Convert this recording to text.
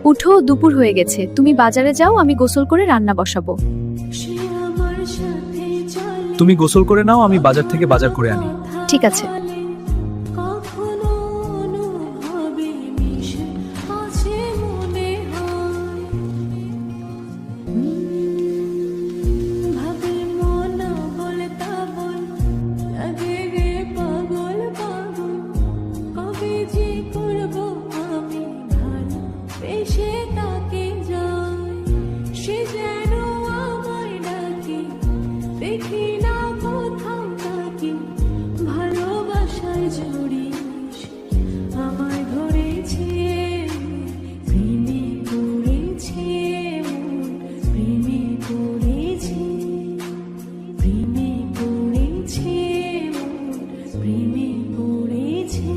উঠো, দুপুর হয়ে গেছে। তুমি বাজারে যাও, আমি গোসল করে রান্না বসাবো। তুমি গোসল করে নাও, আমি বাজার থেকে বাজার করে আনি। ঠিক আছে। দেখি না কোথাও তাকে ভালোবাসায় জড়িস আমায় ধরেছে প্রেমে পড়েছে প্রেমে পড়েছে প্রেমে পড়েছে প্রেমে পড়েছে